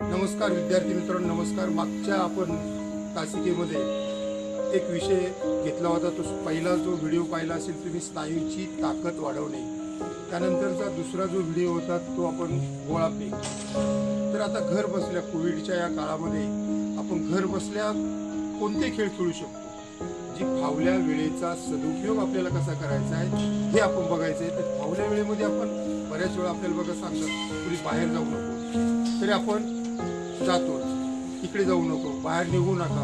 नमस्कार विद्यार्थी मित्रांनो, नमस्कार. मागच्या आपण तासिकेमध्ये एक विषय घेतला होता. तो पहिला जो व्हिडिओ पाहिला असेल तुम्ही, स्नायूची ताकद वाढवणे. त्यानंतरचा दुसरा जो व्हिडिओ होता तो आपण गोळाफेक. तर आता घर बसल्या कोविडच्या या काळामध्ये आपण घर बसल्या कोणते खेळ खेळू शकतो, जी फावल्या वेळेचा सदुपयोग आपल्याला कसा करायचा आहे हे आपण बघायचं आहे. तर फावल्या वेळेमध्ये आपण बऱ्याच वेळा आपल्याला बघा सांगतात तुम्ही बाहेर जाऊ नको, तरी आपण जातो. इकडे जाऊ नको, बाहेर निघू नका,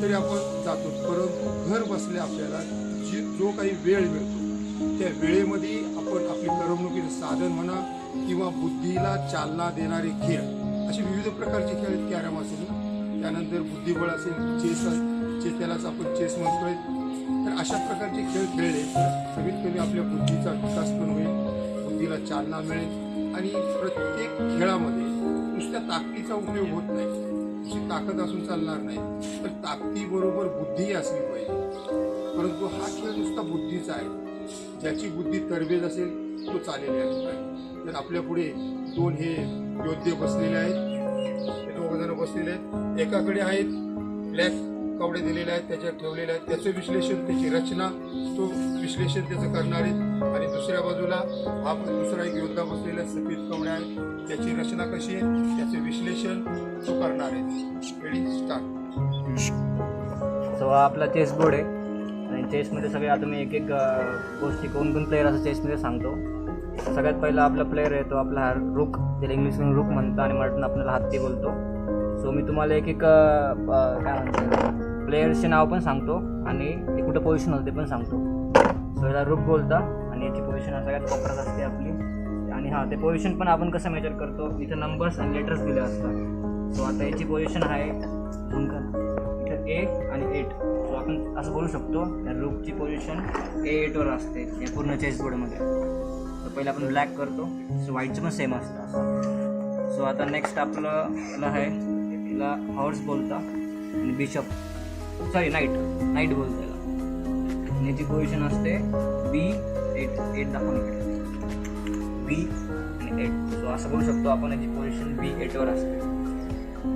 तरी आपण जातो. परंतु घर बसल्या आपल्याला जो काही वेळ मिळतो त्या वेळेमध्ये आपण आपली करमणुकीचं साधन म्हणा किंवा बुद्धीला चालना देणारे खेळ, असे विविध प्रकारचे खेळ, कॅरम असेल ना, त्यानंतर बुद्धिबळ असेल, चेस त्यालाच आपण चेस म्हणतोय. तर अशा प्रकारचे खेळ खेळले तर कमीत कमी आपल्या बुद्धीचा विकास पण होईल, बुद्धीला चालना मिळेल. आणि प्रत्येक खेळामध्ये नुसत्या ताकदीचा उपयोग होत नाही. नुसती ताकद असून चालणार नाही, तर ताकदीबरोबर बुद्धी असली पाहिजे. परंतु हा खेळ नुसता बुद्धीचा आहे. ज्याची बुद्धी तरबेज असेल तो चालेल या ठिकाणी. तर आपल्या पुढे दोन हे योद्धे बसलेले आहेत. हे दोघ जण बसलेले आहेत. एकाकडे आहेत ब्लॅक कवडे दिलेले आहेत, त्याच्यात ठेवलेले आहेत. त्याचं विश्लेषण, त्याची रचना, तो विश्लेषण त्याचं करणार आहेत. आणि दुसऱ्या बाजूला हा दुसरा एक योद्धा बसलेला आहे, सफेद कवडे आहेत, त्याची रचना कशी आहे, त्याचे विश्लेषण तो करणार आहे. Ready, start. सो हा आपला चेस बोर्ड आहे आणि चेसमध्ये सगळे आता मी एक एक गोष्टी कोण प्लेयर असं चेसमध्ये सांगतो. सगळ्यात पहिला आपला प्लेयर आहे तो आपला रुक, त्याला इंग्लिशमधून रुक म्हणतो आणि मराठीतून आपल्याला हत्ती बोलतो. सो मी तुम्हाला एक एक काय म्हणतो प्लेयर्सचे नाव पण सांगतो आणि ते कुठं पोझिशन होतं ते पण सांगतो. सो याला रुक बोलता आणि याची पोझिशन सगळ्यात कोपऱ्यात असते आपली. आणि हां, ते पोझिशन पण आपण कसं मेजर करतो, इथं नंबर्स आणि लेटर्स दिले असतात. सो आता याची पोझिशन आहे इथं ए आणि 8. सो आपण असं बोलू शकतो रुकची पोझिशन A8वर असते या पूर्ण चेस बोर्डमध्ये. तर पहिलं आपण ब्लॅक करतो. सो व्हाईटचं पण सेम असतं असं. सो आता नेक्स्ट आपलं आहे, तिला हॉर्स बोलता आणि बिशप, सॉरी नाईट बोलतो याला. आणि याची पोझिशन असते B8 दाखवून इकडे B आणि 8. सो असं बोलू शकतो आपण याची पोझिशन B8वर असते.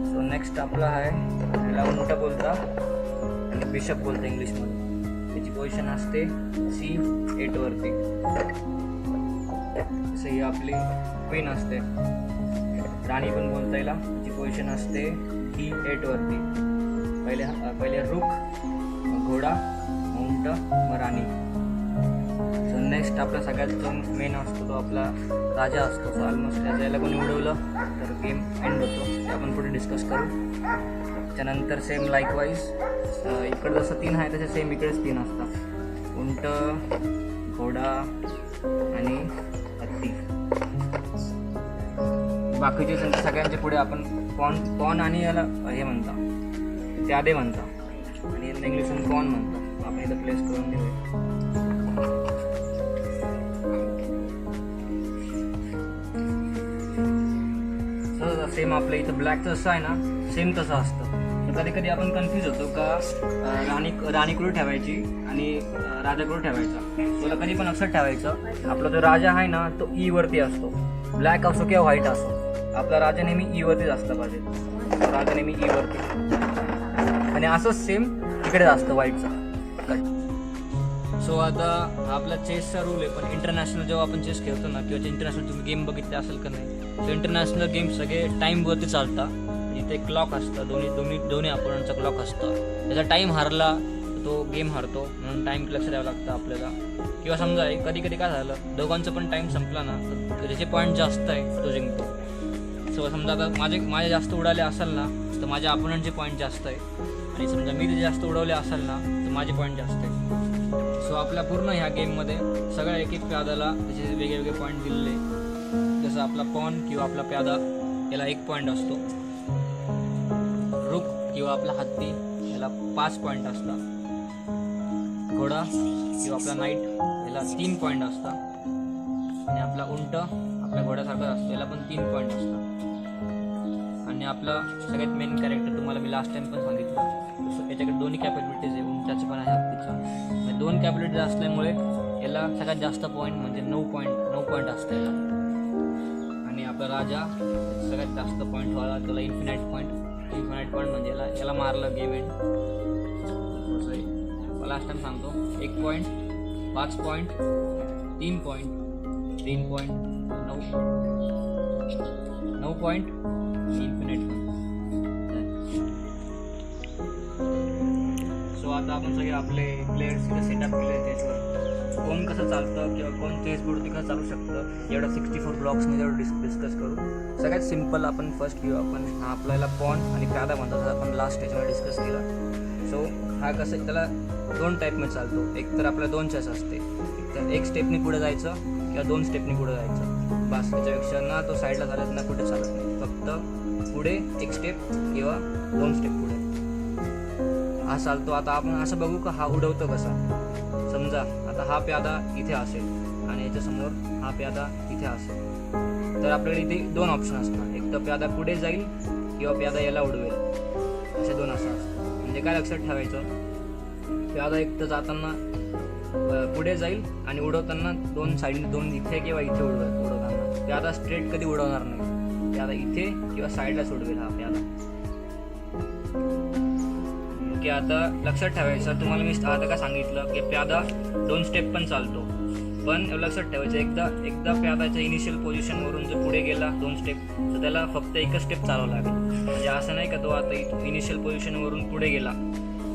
सो नेक्स्ट आपला आहे, त्याला उलटा बोलता आणि बिशप बोलता इंग्लिशमध्ये. त्याची पोझिशन असते C8वरती. असं ही आपली क्वीन असते, राणी पण बोलता येईल. त्याची पोझिशन असते D8वरती. पहिले रुक, मग घोडा, मग उंट, मग राणी. सो नेक्स्ट आपला सगळ्यात जो मेन असतो तो आपला राजा असतो. सो ऑलमोस्ट त्याच्या याला कोणी उडवलं तर गेम एंड होतो. ते आपण पुढे डिस्कस करू. त्यानंतर सेम लाईकवाईज इकडं जसं 3 आहे तसे सेम इकडेच 3 असतात, उंट, घोडा आणि हत्ती. बाकीचे सगळ्यांच्या पुढे आपण पॉन आणि याला हे म्हणता, त्यादे म्हणता आणि इंग्लिशमधून पॉन म्हणता. आपण इथं प्लेस करून देऊया. सेम आपलं इथं ब्लॅकचं असं आहे ना, सेम तसं असतं. तर कधी कधी आपण कन्फ्यूज होतो का राणी कुठे ठेवायची आणि राजा कुठे ठेवायचा. तुला कधी पण लक्षात ठेवायचं, आपला जो राजा आहे ना तो E वरती असतो. ब्लॅक असो किंवा व्हाईट असो, आपला राजा नेहमी E वरतीच असला पाहिजे. राजा नेहमी E वरती. आणि असंच सेम इकडे असतं व्हाईटचा. सो आता आपला चेसचा रूल आहे, पण इंटरनॅशनल जेव्हा आपण चेस खेळतो ना, किंवा इंटरनॅशनल तुम्ही गेम बघितले असेल का नाही, तर इंटरनॅशनल गेम सगळे टाईमवरती चालतात. इथे क्लॉक असतं, दोन्ही अपोनंटचा क्लॉक असतं. त्याचा टाईम हारला तर तो गेम हारतो, म्हणून टाईम लक्ष द्यावं लागतं आपल्याला. किंवा समजा कधी कधी काय झालं, दोघांचं पण टाईम संपला ना, तर ज्याचे पॉईंट जास्त आहे तो जिंकतो. सो समजा आता माझे जास्त उडाले असेल ना तर माझ्या अपोनंटचे पॉईंट जास्त आहे, आणि समजा मी ते जास्त उडवले असेल ना तर माझे पॉईंट जास्त आहे. सो आपल्या पूर्ण ह्या गेममध्ये सगळ्या एक एक प्यादाला त्याचे वेगळे पॉईंट दिलेले. जसं आपला पॉन किंवा आपला प्यादा याला 1 पॉईंट असतो. रुक किंवा आपला हत्ती याला 5 पॉईंट असतात. घोडा किंवा आपला नाईट याला 3 पॉईंट असतात. आणि आपला उंट आपल्या घोड्यासारखा असतो, याला पण 3 पॉईंट असतात. आणि आपला सगळ्यात मेन कॅरेक्टर तुम्हाला मी लास्ट टाइम पण सांगितलं, याच्याकडे दोन्ही कॅपॅबिलिटीज आहे, उंटाची पण आहे हत्तीच्या. 2 कॅपॅबिलिटीज असल्यामुळे याला सगळ्यात जास्त पॉईंट म्हणजे 9 पॉईंट असतं याला. आणि आपला राजा सगळ्यात जास्त पॉईंट व्हायला त्याला इन्फिनाईट पॉईंट म्हणजे याला मारलं गेम एंड. असं आहे. लास्ट टाइम सांगतो 1 point, 5 point, 3 point, 3 point, 9 point, infinite point. So आता आपण सगळे आपले प्लेयर्स इथे सेटअप केले त्याच्यावर कोण कसं चालतं किंवा कोण चेसबोर्डवरती कसं चालू शकतं एवढं 64 ब्लॉक्समध्ये एवढं डिस्कस करू. सगळ्यात सिम्पल आपण फर्स्ट घेऊ. आपण हा आपल्याला पॉन आणि प्यादा म्हणतात आपण लास्ट स्टेजवर डिस्कस केला. सो हा कसं त्याला 2 टाईपमध्ये चालतो. एक तर आपल्या 2 चेस असते, एक तर 1 स्टेपनी पुढे जायचं किंवा 2 स्टेपनी पुढे जायचं. बस त्याच्यापेक्षा ना तो साईडला चालत ना कुठे चालत नाही. फक्त पुढे 1 स्टेप किंवा 2 स्टेप पुढे हा चालतो. आता आपण असं बघू का हा उडवतो कसा. समजा आता हा प्यादा इथे असेल आणि याच्यासमोर हा प्यादा इथे असेल तर आपल्याकडे इथे 2 ऑप्शन असतात. एक तर प्यादा पुढे जाईल किंवा प्यादा याला उडवेल. असे 2 असं असतात. म्हणजे काय लक्षात ठेवायचं, प्यादा एक तर जाताना पुढे जाईल आणि उडवताना 2 साईडने 2 इथे किंवा इथे उडवताना प्यादा स्ट्रेट कधी उडवणार नाही. प्यादा इथे किंवा साईडलाच उडवेल हा प्यादा. की आता लक्षात ठेवायचं तुम्हाला मी आता काय सांगितलं की प्यादा 2 स्टेप पण चालतो. पण लक्षात ठेवायचं एकदा प्यादाच्या इनिशियल पोझिशनवरून जर पुढे गेला 2 स्टेप तर त्याला फक्त 1 स्टेप चालवावं लागेल. म्हणजे असं नाही का तो आता इनिशियल पोझिशनवरून पुढे गेला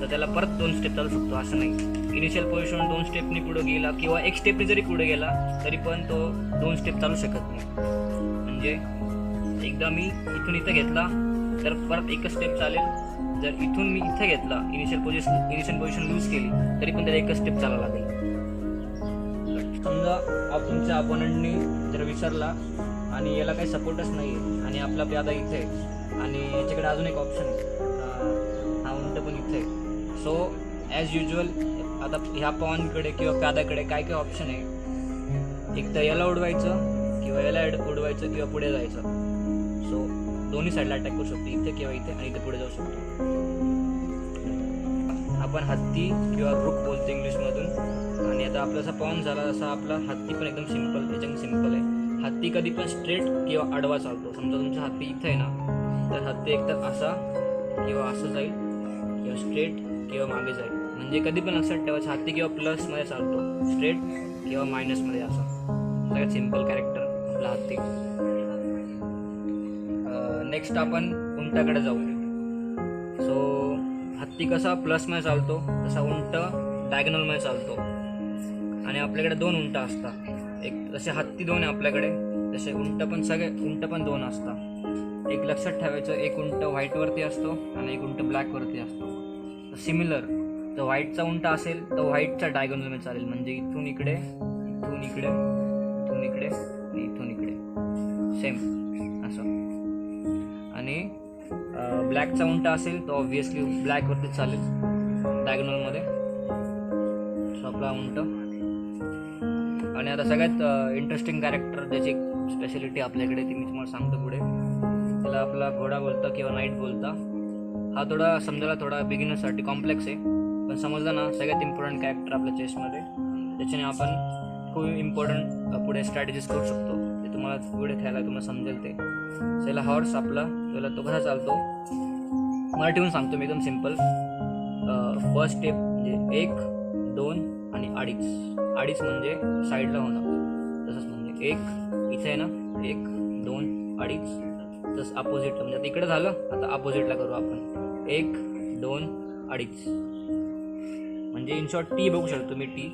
तर त्याला परत 2 स्टेप चालू शकतो असं नाही. इनिशियल पोझिशनवरून 2 स्टेपनी पुढे गेला किंवा 1 स्टेपनी जरी पुढे गेला तरी पण तो 2 स्टेप चालू शकत नाही. म्हणजे एकदा मी इथून इथं घेतला तर परत 1 स्टेप चालेल. जर इथून मी इथे घेतला इनिशियल पोझिशन लूज केली तरी पण त्याला 1 स्टेप चालावं लागेल. समजा तुमच्या अपोनंटनी जर विसरला आणि याला काही सपोर्टच नाही आहे आणि आपला प्यादा इथे आणि याच्याकडे अजून एक ऑप्शन आहे हा उंट पण इथे. सो ॲज युजल आता ह्या पॉनकडे किंवा प्यादाकडे काय काय ऑप्शन आहे. एक तर याला उडवायचं किंवा याला उडवायचं किंवा पुढे जायचं. सो दोन्ही साईडला अटॅक करू शकतो इथे किंवा इथे आणि इथे पुढे जाऊ शकतो. आपण हत्ती किंवा रुक बोलतो इंग्लिशमधून. आणि आता आपला असा पॉन झाला असा आपला हत्ती पण एकदम सिम्पल त्याच्याने सिम्पल आहे. हत्ती कधी पण स्ट्रेट किंवा आडवा चालतो. समजा तुमचा हत्ती इथे आहे ना तर हत्ती एकतर असा किंवा असं जाईल किंवा स्ट्रेट किंवा मागे जाईल. म्हणजे कधी पण लक्षात ठेवायचं हत्ती किंवा प्लसमध्ये चालतो स्ट्रेट किंवा मायनसमध्ये असा. सगळ्यात सिम्पल कॅरेक्टर आपला हत्ती. नेक्स्ट आपण उंटाकडे जाऊ. सो हत्ती कसा प्लसमध्ये चालतो तसा उंट डायगोनलमध्ये चालतो. आणि आपल्याकडे 2 उंट असतात. एक जसे हत्ती 2 आहे आपल्याकडे तसे उंट पण 2 असतात. एक लक्षात ठेवायचं एक उंट व्हाईटवरती असतो आणि एक उंट ब्लॅकवरती असतो. सिमिलर जर व्हाईटचा उंट असेल तर व्हाईटच्या डायगोनलमध्ये चालेल. म्हणजे इथून इकडे इथून इकडे इथून इकडे आणि इथून इकडे सेम असं. आणि ब्लॅकचा उंट असेल तर ऑब्व्हियसली ब्लॅकवरती चालेल डायगोनलमध्ये. सो आपला उंट. आणि आता सगळ्यात इंटरेस्टिंग कॅरेक्टर ज्याची स्पेशालिटी आपल्याकडे ती मी तुम्हाला सांगतो पुढे. त्याला आपला घोडा बोलता किंवा नाईट बोलता. हा थोडा समजायला थोडा बिगिनरसाठी कॉम्प्लेक्स आहे पण समजला ना सगळ्यात इम्पॉर्टंट कॅरेक्टर आपल्या चेसमध्ये. त्याच्याने आपण खूप इम्पॉर्टंट पुढे स्ट्रॅटेजीज करू शकतो. ते तुम्हाला पुढे खेळायला तुम्हाला समजेल ते. त्याला हॉर्स आपला तो कसा चालतो मराठीहून सांगतो मी एकदम सिम्पल. फर्स्ट स्टेप म्हणजे 1, 2 आणि 2.5. 2.5 म्हणजे साईडला होणं. तसंच म्हणजे 1 इथे आहे ना 1, 2, 2.5. तसं अपोजिट म्हणजे आता इकडे झालं आता अपोजिटला करू आपण 1, 2, 2.5. म्हणजे इन शॉर्ट टी बघू शकतो मी. टी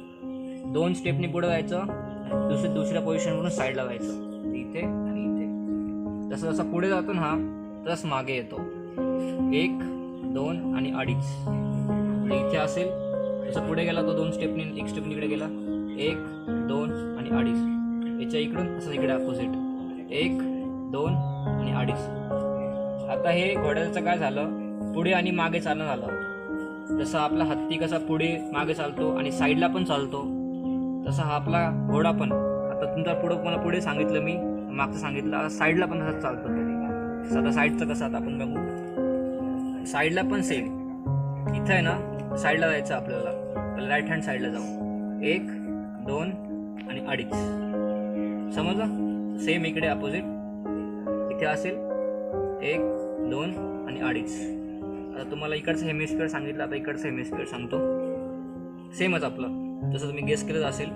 2 स्टेपनी पुढे जायचं दुसऱ्या पोझिशनवरून साईडला जायचं इथे आणि इथे. जसं जसं पुढे जातो ना हा तसं मागे येतो 1, 2 आणि 2.5. म्हणजे इथे असेल जसं पुढे गेला तो 2 स्टेपनी 1 स्टेपनी इकडे गेला 1, 2 आणि 2.5. याच्या इकडून असं इकडे अपोजिट 1, 2 आणि 2.5. आता हे घोड्याचं काय झालं पुढे आणि मागे चालणं झालं. जसं आपला हत्ती कसा पुढे मागे चालतो आणि साईडला पण चालतो तसा हा आपला घोडा पण. आता तुमचा मला पुढे सांगितलं मी मागचं सांगितलं साईडला पण तसंच चालतो. तरी आता साईडचं कसं आता आपण बघू. साईडला पण सेम इथं आहे ना साईडला जायचं आपल्याला राईट हँड साईडला जाऊ 1, 2 आणि 2.5. समजलं. सेम इकडे अपोजिट इथे असेल 1 2 आणि 2.5. आता तुम्हाला इकडचं हेमिस्फिअर सांगितलं, आता इकडचं हेमिस्फिअर सांगतो. सेमच आपलं जसं तुम्ही गेस केलं असेल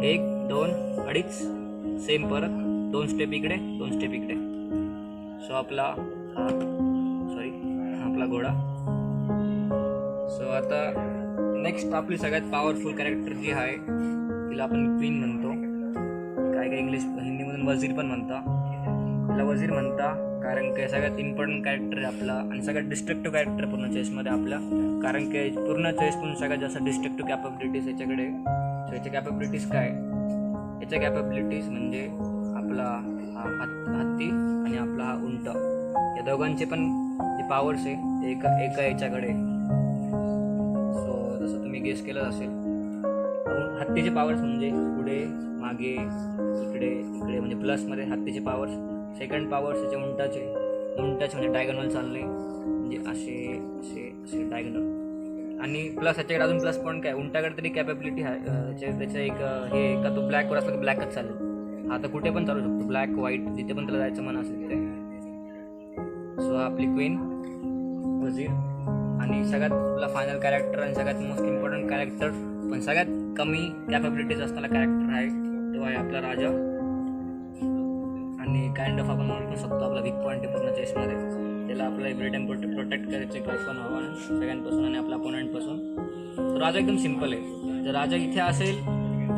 1 2 2.5 सेम, परत 2 स्टेप इकडे 2 स्टेप इकडे. सो आपला आपला घोडा. सो आता नेक्स्ट आपली सगळ्यात पॉवरफुल कॅरेक्टर जी आहे तिला आपण क्वीन म्हणतो. काय काय हिंदीमधून वजीर पण म्हणता. तिला वजीर म्हणता कारण की सगळ्यात इम्पॉर्टंट कॅरेक्टर आहे आपला आणि सगळ्यात डिस्ट्रक्टिव्ह कॅरेक्टर पूर्ण चेसमध्ये आपल्या. कारण की पूर्ण चेसमधून सगळ्यात जास्त डिस्ट्रक्टिव्ह कॅपॅबिलिटीज याच्याकडे. सो याच्या कॅपॅबिलिटीज काय? याच्या कॅपॅबिलिटीज म्हणजे आपला हा हत्ती आणि आपला हा उंट, या दोघांचे पण जे पॉवर्स आहे ते एका याच्याकडे. सो जसं तुम्ही गेस केलं असेल हत्तीचे पॉवर्स म्हणजे पुढे मागे इकडे इकडे म्हणजे प्लसमध्ये हत्तीचे पॉवर्स. सेकंड पॉवर्स त्याचे उंटाचे म्हणजे डायगोनल चालणे, म्हणजे असे असे असे डायगोनल. आणि प्लस ह्याच्याकडे अजून प्लस पॉईंट काय, उंटाकडे तरी कॅपॅबिलिटी आहे त्याचं एक हे का तो ब्लॅकवर असला की ब्लॅकच चालेल. आता कुठे पण चालू शकतो, ब्लॅक व्हाईट जिथे पण त्याला जायचं मन असेल तिथे. सो आपली क्वीन वजीर. आणि सगळ्यात आपला फायनल कॅरेक्टर आणि सगळ्यात मोस्ट इम्पॉर्टंट कॅरेक्टर पण सगळ्यात कमी कॅपॅबिलिटीज असणारा कॅरेक्टर आहे तो आहे आपला राजा. आणि काइंड ऑफ आपण म्हणू शकतो आपला वीक पॉईंट आहे पूर्ण चेसमध्ये. त्याला आपला एव्हरी टाइम प्रोटेक्ट करायचं एक पण हवं सगळ्यांपासून आणि आपल्या अपोनंटपासून. तर राजा एकदम सिम्पल आहे. जर राजा इथे असेल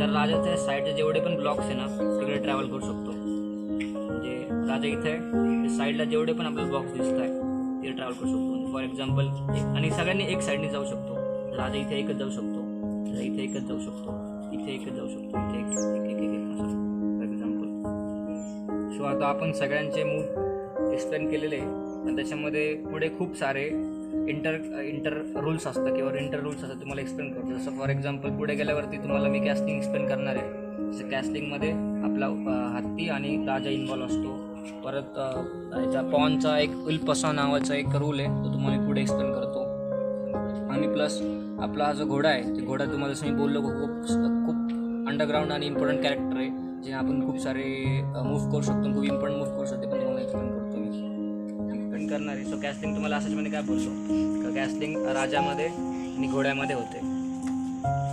तर राजाच्या साईडचे जेवढे पण ब्लॉक्स आहे ना तिकडे ट्रॅव्हल करू शकतो. म्हणजे राजा इथे आहे साईडला जेवढे पण आपल्याला ब्लॉक्स दिसत आहे तिथे ट्रॅव्हल करू शकतो. फॉर एक्झाम्पल आणि सगळ्यांनी एक साईडने जाऊ शकतो. राजा इथे एकच जाऊ शकतो, इथे एकच जाऊ शकतो, इथे एकच जाऊ शकतो, इथे एक फॉर एक्झाम्पल. सो आता आपण सगळ्यांचे मूव एक्सप्लेन केलेले आहे पण त्याच्यामध्ये पुढे खूप सारे इंटर रूल्स असतात किंवा इंटर रूल्स असतात तुम्हाला एक्सप्लेन करतो. जसं फॉर एक्झाम्पल पुढे गेल्यावरती तुम्हाला मी कॅस्लिंग एक्सप्लेन करणार आहे. जसं कॅस्लिंगमध्ये आपला हत्ती आणि राजा इन्व्हॉल्व असतो. परत याच्या पॉनचा एक उल्पसा नावाचा एक रूल आहे तो तुम्हाला पुढे एक्सप्लेन करतो. आणि प्लस आपला हा जो घोडा आहे ते घोडा तुम्हाला जसं मी बोललो खूप अंडरग्राऊंड आणि इम्पॉर्टंट कॅरेक्टर आहे जे आपण खूप सारे मूव्ह करू शकतो, खूप इम्पॉर्टंट मूव्ह करू शकतो पण तुम्हाला एक्सप्लेन करतो मी एक्सप्लेन करणार आहे. सो कॅस्लिंग तुम्हाला असंच म्हणजे काय बोलतो का कॅस्लिंग राजामध्ये आणि घोड्यामध्ये होते.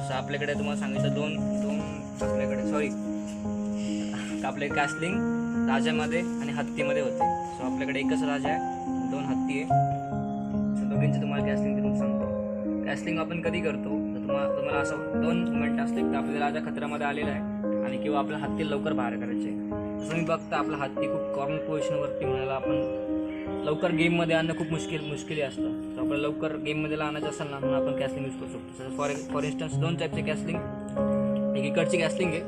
सो आपल्याकडे तुम्हाला सांगितलं दोन आपल्याकडे आपले कॅस्लिंग राजामध्ये आणि हत्तीमध्ये होते. सो आपल्याकडे एकच राजा आहे 2 हत्ती आहे. दोघींचे तुम्हाला कॅस्लिंग करून सांगतो. कॅस्लिंग आपण कधी करतो तर तुम्हाला असं 2 मोमेंट असते की आपला राजा खतऱ्यामध्ये आलेला आहे आणि किंवा आपल्या हत्ती लवकर बाहेर करायचे. जसं मी बघता आपला हत्ती खूप कॉर्नर पोझिशनवरती म्हणाला आपण लवकर गेममध्ये आणणं खूप मुश्किल असतं. तर आपल्याला लवकर गेममध्ये आणायचं असेल ना म्हणून आपण कॅस्लिंग यूज करू शकतो. फॉर इन्स्टन्स 2 टाईपचे कॅस्लिंग, एक इकडची कॅस्लिंग आहे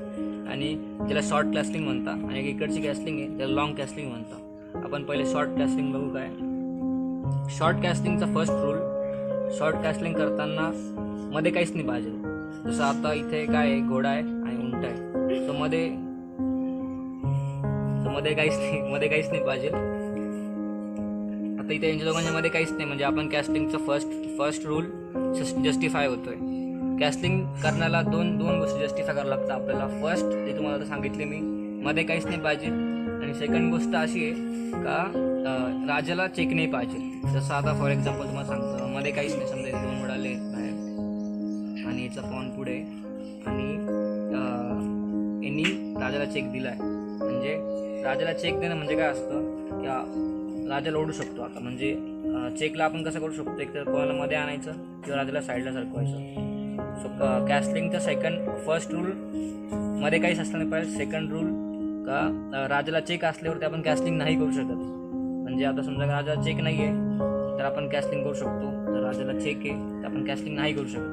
आणि त्याला शॉर्ट कॅस्लिंग म्हणता आणि एक इकडची कॅस्लिंग आहे त्याला लॉंग कॅस्लिंग म्हणता. आपण पहिले शॉर्ट कॅस्लिंग बघू. काय शॉर्ट कॅस्लिंगचा फर्स्ट रूल, शॉर्ट कॅस्लिंग करताना मध्ये काहीच नाही पाहिजे. जसं आता इथे काय आहे, घोडा आहे आणि उंट आहे. तर मध्ये काहीच नाही पाहिजे. आता इथे यांच्या दोघांच्या मध्ये काहीच नाही म्हणजे आपण कॅस्लिंगचा फर्स्ट रूल जस्टिफाय होतोय. कॅस्लिंग करण्याला दोन गोष्टी जस्टिफाय करावं लागतं आपल्याला. फर्स्ट ते तुम्हाला सांगितले मी मध्ये काहीच नाही पाहिजे आणि सेकंड गोष्ट अशी आहे का राजाला चेक नाही पाहिजे. जसं आता फॉर एक्झाम्पल तुम्हाला सांगतो मध्ये काहीच नाही, समजा 2 उडाले बाहेर आणि याचा पॉन पुढे आणि यांनी राजाला चेक दिला आहे. म्हणजे राजाला चेक देणं म्हणजे काय असतं की राजाला ओढू शकतो. आता म्हणजे चेकला आपण कसं करू शकतो, एक तर कोणाला मध्ये आणायचं किंवा राजाला साईडला सरकवायचं. सो कॅस्लिंगचा फर्स्ट रूल मध्ये काहीच असलं नाही पाहिजे. सेकंड रूल का राजाला चेक असल्यावरती आपण कॅस्लिंग नाही करू शकत. म्हणजे आता समजा राजाला चेक नाही आहे तर आपण कॅस्लिंग करू शकतो, तर राजाला चेक आहे तर आपण कॅस्लिंग नाही करू शकत.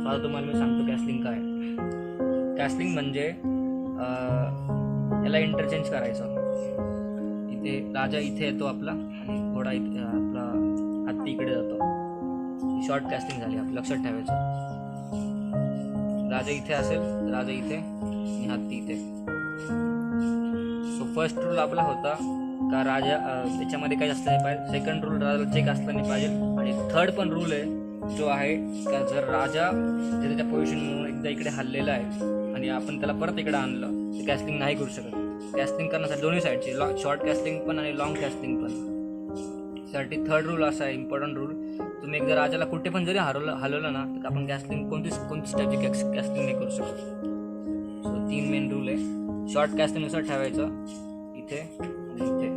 सो आता तुम्हाला मी सांगतो कॅस्लिंग काय. कॅस्लिंग म्हणजे याला इंटरचेंज करायचं. इथे राजा इथे येतो आपला आणि घोडा इथे आपला हत्ती इकडे जातो. शॉर्ट कॅस्टिंग झाली आपलं लक्षात ठेवायचं. राजा इथे असेल राजा इथे आणि हत्ती इथे. सो फर्स्ट रूल आपला होता का राजा त्याच्यामध्ये काही असलं नाही पाहिजे. सेकंड रूल राजाला चेक असलं नाही पाहिजे आणि थर्ड पण रूल आहे जो आहे का जर राजा त्याच्या पोझिशन म्हणून एकदा इकडे हल्लेला आहे आणि आपण त्याला परत इकडे आणलं तर कॅस्लिंग नाही करू शकत. कॅस्टिंग करण्यासाठी दोन्ही साईडची शॉर्ट कॅस्टिंग पण आणि लॉंग कॅस्टिंग पण साठी थर्ड रूल असा आहे, इम्पॉर्टंट रूल. तुम्ही एकदा राजाला कुठे पण जरी हलवलं ना तर आपण कॅस्टिंग कोणतीच टाईपची कॅस्टिंग नाही करू शकत. सो 3 मेन रूल आहे. शॉर्ट कॅस्टिंगनुसार ठेवायचं इथे आणि इथे.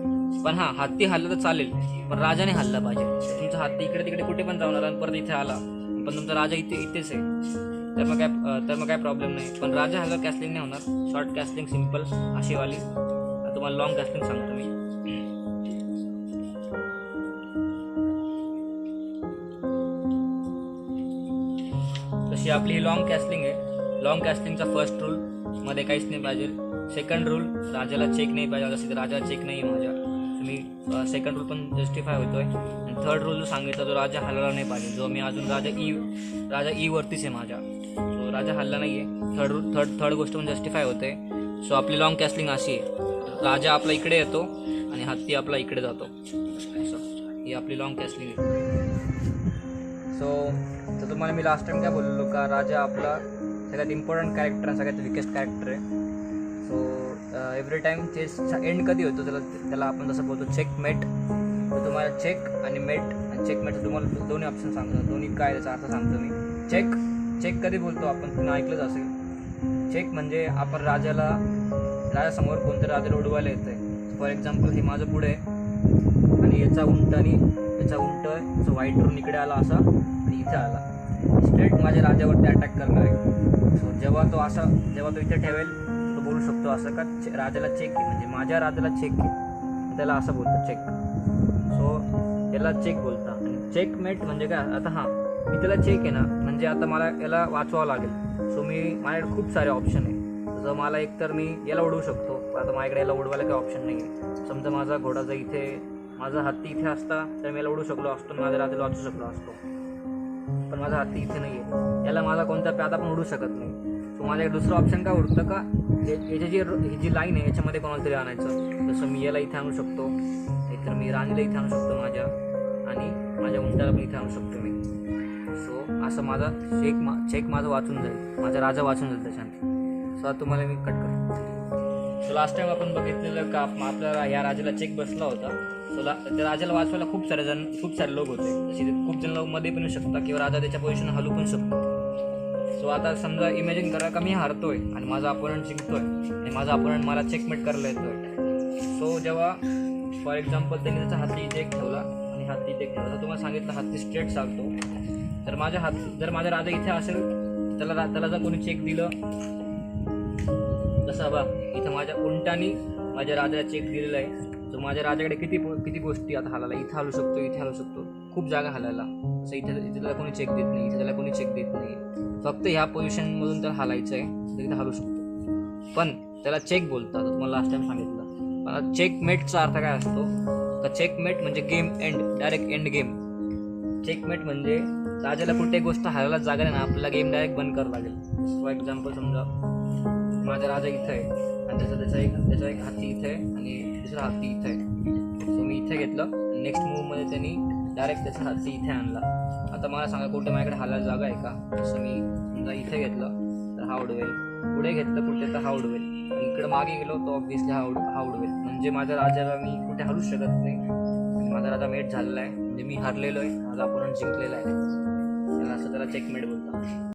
पण हां, हत्ती हल्ला तर चालेल, पण राजाने हल्ला पाहिजे. तुमचा हत्ती इकडे तिकडे कुठे पण जाणार आणि परत इथे आला, पण तुमचा राजा इथेच आहे, तर मग काय प्रॉब्लेम नाही. पण राजा हल्ला कॅस्टिंग नाही होणार. शॉर्ट कॅस्टिंग सिम्पल अशी वाली. तुम्हाला लॉंग कॅस्टिंग सांगतो मी. तशी आपली लॉंग कॅस्टिंग आहे. लॉंग कॅस्टिंगचा फर्स्ट रूल मध्ये काहीच नाही पाहिजे. सेकंड रूल राजाला चेक नाही पाहिजे. जसं राजाला चेक नाही आहे माझ्या, तुम्ही सेकंड रूल पण जस्टिफाय होतोय. आणि थर्ड रूल जो सांगितला तो राजा हलवला नाही पाहिजे. जो मी अजून राजा ई वरतीच आहे माझ्या, सो राजा हल्ला नाही आहे. थर्ड गोष्ट पण जस्टिफाय होते. सो आपली लॉंग कॅस्टिंग अशी आहे, राजा आपला इकडे येतो आणि हत्ती आपला इकडे जातो. ही आपली लॉंग कॅस्टिंग आहे. सो तर तुम्हाला मी लास्ट टाइम काय बोललो का राजा आपला सगळ्यात इम्पॉर्टंट कॅरेक्टर आहे, सगळ्यात विकेस्ट कॅरेक्टर आहे. सो एव्हरी टाईम चेसचा एंड कधी होतो त्याला आपण जसं बोलतो चेकमेट. तर तुम्हाला चेक आणि मेट आणि चेकमेट तुम्हाला दोन्ही ऑप्शन सांगतो. दोन्ही काय त्याचा अर्थ सांगतो मी. चेक कधी बोलतो आपण, तुम्ही ऐकलंच असेल. चेक म्हणजे आपण राजासमोर कोणत्या राजाला उडवायला येतं आहे. फॉर एक्झाम्पल हे माझं पुढे आहे आणि याचा उंट याचा व्हाईट रून इकडे आला असा आणि इथे आला, स्ट्रेट माझ्या राजावरती अटॅक करणार आहे. सो जेव्हा तो इथे ठेवेल तो बोलू शकतो असं का राजाला चेक आहे, म्हणजे माझ्या राजाला चेक आहे, त्याला असं बोलतं चेक. सो याला चेक बोलतं. आणि चेकमेट म्हणजे काय, आता हां मी त्याला चेक आहे ना, म्हणजे आता मला याला वाचवावं लागेल. सो माझ्याकडे खूप सारे ऑप्शन आहे. जर मला एकतर मी याला उडवू शकतो, आता माझ्याकडे याला उडवायला काही ऑप्शन नाही आहे. समजा माझा घोडा जर इथे, माझा हत्ती इथे असता तर मी याला उडू शकलो असतो, माझ्या राजाला वाचू शकलो असतो. पण माझा हत्ती इथे नाही आहे, याला मला कोणत्या प्यादा पण उडू शकत नाही. सो माझ्याकडे दुसरं ऑप्शन काय उरतं का, ही जी लाईन आहे याच्यामध्ये कोणाला तरी आणायचं. जसं मी याला इथे आणू शकतो, नाहीतर मी राणीला इथे आणू शकतो माझ्या, आणि माझ्या उंटाला पण इथे आणू शकतो मी. सो असं माझा चेक माझं वाचून जाईल, माझा राजा वाचून जाईल त्याच्याने. सो आता तुम्हाला मी कट करतो. सो लास्ट टाइम आपण बघितलेलं का आपल्याला या राजाला चेक बसला होता. सो त्या राजाला वाचवायला खूप सारे लोक होते. जसे खूप जण लोक मध्ये पण येऊ शकतात किंवा राजा त्याच्या पोझिशन हलू पण शकतो. सो आता समजा इमॅजिन करा का मी हारतोय आणि माझा अपोनंट जिंकतोय आणि माझा अपोनंट मला चेकमेट करायला येतोय. सो जेव्हा फॉर एक्झाम्पल त्यांनी त्याचा हत्ती इथे एक ठेवला आणि हत्ती इथे एक ठेवला, तर तुम्हाला सांगितलं हत्ती स्ट्रेट चालतो. तर जर माझा राजा इथे असेल त्याला जर कोणी चेक दिलं, जसं बा इथं माझ्या उंटानी माझ्या राजाला चेक दिलेला आहे. सो माझ्या राजाकडे किती गोष्टी आता हलायला, इथं हलू शकतो, इथे हलू शकतो, खूप जागा हलायला. असं इथे त्याला कोणी चेक देत नाही, इथे त्याला कोणी चेक देत नाही. फक्त ह्या पोझिशनमधून त्याला हलायचं आहे, तर इथे हलू शकतो. पण त्याला चेक बोलतात, तुम्हाला लास्ट टाइम सांगितलं. मला चेकमेटचा अर्थ काय असतो, तर चेकमेट म्हणजे game end, direct end game. Checkmate म्हणजे राजाला कुठे गोष्ट हलायला जागा नाही ना, आपल्याला गेम डायरेक्ट बंद करावं लागेल. फॉर एक्झाम्पल समजा माझा राजा इथं आहे आणि त्याचा एक हत्ती इथे आहे आणि दुसरा हत्ती इथे आहे. सो मी इथे घेतलं, नेक्स्ट मूवमध्ये त्यांनी डायरेक्ट त्याचा हत्ती इथे आणला. आता मला सांगा कुठे माझ्याकडे हलायला जागा आहे का. जसं मी समजा इथे घेतलं तर हा उडवेल, पुढे घेतलं कुठे तर हा उडवेल, आणि इकडे मागे गेलो तर ऑब्व्हियसली हा उडवेल. म्हणजे माझ्या राजाला मी कुठे हलूच शकत नाही आणि माझा राजा मेट झालेला आहे, म्हणजे मी हरलेलो आहे, माझा अपोनंट जिंकलेला आहे. त्याला चेकमेट बोलतात.